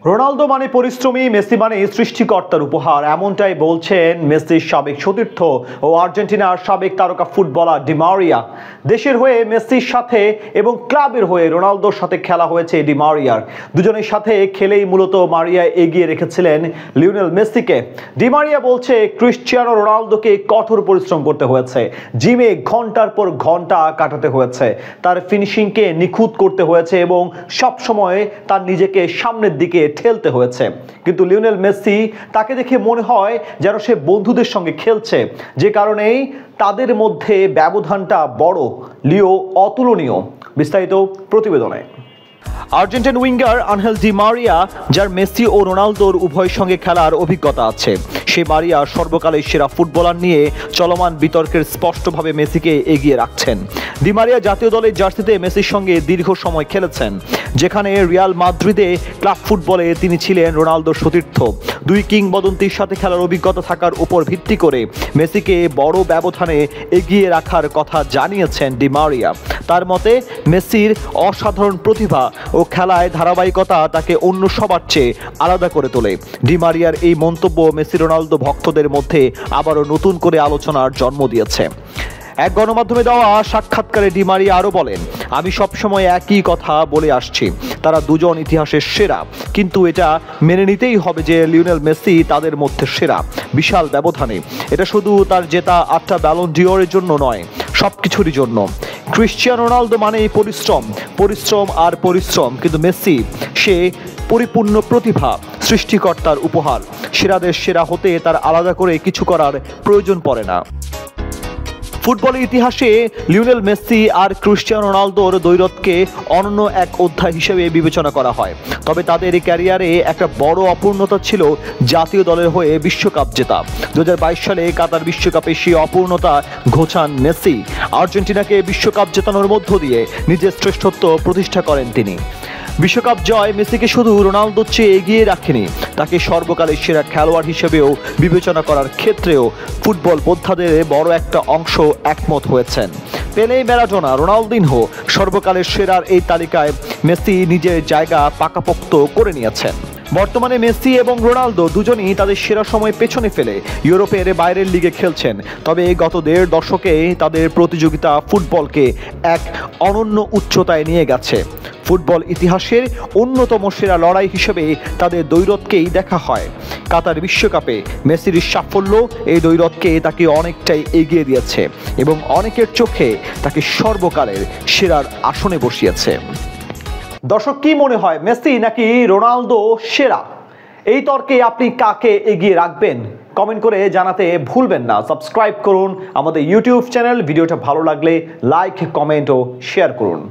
Ronaldo মানে পরিশ্রমী, Messi মানে সৃষ্টিকর্তার উপহার, এমনটাই বলছেন মেসির সাবেক সতীর্থ ও আর্জেন্টিনার সাবেক তারকা ফুটবলার ডি মারিয়া। দেশের হয়ে মেসির সাথে এবং ক্লাবের হয়ে রোনালদোর সাথে খেলা হয়েছে ডি মারিয়ার। দুজনের সাথে খেলেই মূলত মারিয়া এগিয়ে রেখেছিলেন লিওনেল মেসিকে। ডি মারিয়া বলছে, ক্রিশ্চিয়ানো রোনালদোকে কঠোর পরিশ্রম করতে হয়েছে, জিমে ঘন্টার পর ঘন্টা কাটাতে হয়েছে, তার ফিনিশিংকে নিখুঁত করতে হয়েছে এবং সবসময় তার নিজেকে সামনের দিকে ঠেলতে হয়েছে। কিন্তু লিওনেল মেসি, তাকে দেখে মনে হয় যেন সে বন্ধুদের সঙ্গে খেলছে, যে কারণেই তাদের মধ্যে ব্যবধানটা বড়। লিও অতুলনীয়। বিস্তারিত প্রতিবেদনে। Argentine winger Angel Di Maria, যার মেসি ও রোনালদোর উভয়ের সঙ্গে খেলার অভিজ্ঞতা আছে, সে মারিয়া সর্বকালের সেরা ফুটবলার নিয়ে চলমান বিতর্কের স্পষ্টভাবে মেসিকে এগিয়ে রাখছেন। ডি মারিয়া জাতীয় দলের জার্সিতে মেসির সঙ্গে দীর্ঘ সময় খেলেছেন, যেখানে রিয়াল মাদ্রিদে ক্লাব ফুটবলে তিনি ছিলেন রোনালদোর সতীর্থ। দুই কিংবদন্তির সাথে খেলার অভিজ্ঞতা থাকার উপর ভিত্তি করে মেসিকে বড় ব্যবধানে এগিয়ে রাখার কথা জানিয়েছেন ডি মারিয়া। তার মতে, মেসির অসাধারণ প্রতিভা ও খেলায় ধারাবাহিকতা তাকে অন্য সবার চেয়ে আলাদা করে তোলে। ডি মারিয়ার এই মন্তব্য মেসি রোনালদো ভক্তদের মধ্যে আবারও নতুন করে আলোচনার জন্ম দিয়েছে। এক গণমাধ্যমে দেওয়া সাক্ষাৎকারে ডি মারিয়া আরও বলেন, আমি সবসময় একই কথা বলে আসছি, তারা দুজন ইতিহাসের সেরা, কিন্তু এটা মেনে নিতেই হবে যে লিওনেল মেসি তাদের মধ্যে সেরা, বিশাল ব্যবধানে। এটা শুধু তার জেতা 8টা ব্যালন ডিওরের জন্য নয়, সব কিছুরই জন্য। ক্রিশ্চিয়ানো রোনালদো মানে পরিশ্রম, পরিশ্রম আর পরিশ্রম, কিন্তু মেসি সে পরিপূর্ণ প্রতিভা, সৃষ্টিকর্তার উপহার। সেরাদের সেরা হতে তার আলাদা করে কিছু করার প্রয়োজন পড়ে না। ফুটবলের ইতিহাসে লিওনেল মেসি আর ক্রিশ্চিয়ানো রোনালদোর দ্বৈরথকে অনন্য এক অধ্যায় হিসেবে বিবেচনা করা হয়। তবে তাদের এই ক্যারিয়ারে একটা বড় অপূর্ণতা ছিল জাতীয় দলের হয়ে বিশ্বকাপ জেতা। 2022 সালে কাতার বিশ্বকাপে সেই অপূর্ণতা ঘোচান মেসি। আর্জেন্টিনাকে বিশ্বকাপ জেতানোর মধ্য দিয়ে নিজের শ্রেষ্ঠত্ব প্রতিষ্ঠা করেন তিনি। বিশ্বকাপ জয় মেসিকে শুধু রোনালদোর চেয়ে এগিয়ে রাখেনি, তাকে সর্বকালের সেরা খেলোয়াড় হিসেবেও বিবেচনা করার ক্ষেত্রেও ফুটবল বোদ্ধাদের বড় একটা অংশ একমত হয়েছেন। পেলে, ম্যারাডোনা, রোনালদিনহো সর্বকালের সেরার এই তালিকায় মেসি নিজের জায়গা পাকাপোক্ত করে নিয়েছেন। বর্তমানে মেসি এবং রোনালদো দুজনই তাদের সেরা সময় পেছনে ফেলে ইউরোপের বাইরের লিগে খেলছেন। তবে গত 1.5 দশকে তাদের প্রতিযোগিতা ফুটবলকে এক অনন্য উচ্চতায় নিয়ে গেছে। ফুটবল ইতিহাসের অন্যতম সেরা লড়াই হিসেবে তাদের দ্বৈরথকেই দেখা হয়। কাতার বিশ্বকাপে মেসির সাফল্য এই দ্বৈরথকে তাকে অনেকটাই এগিয়ে দিয়েছে এবং অনেকের চোখে তাকে সর্বকালের সেরার আসনে বসিয়েছে। দর্শক, কি মনে হয়, মেসি নাকি রোনালদো সেরা? এই তর্কে আপনি কাকে এগিয়ে রাখবেন? কমেন্ট করে জানাতে ভুলবেন না। সাবস্ক্রাইব করুন আমাদের ইউটিউব চ্যানেল। ভিডিওটা ভালো লাগলে লাইক, কমেন্ট ও শেয়ার করুন।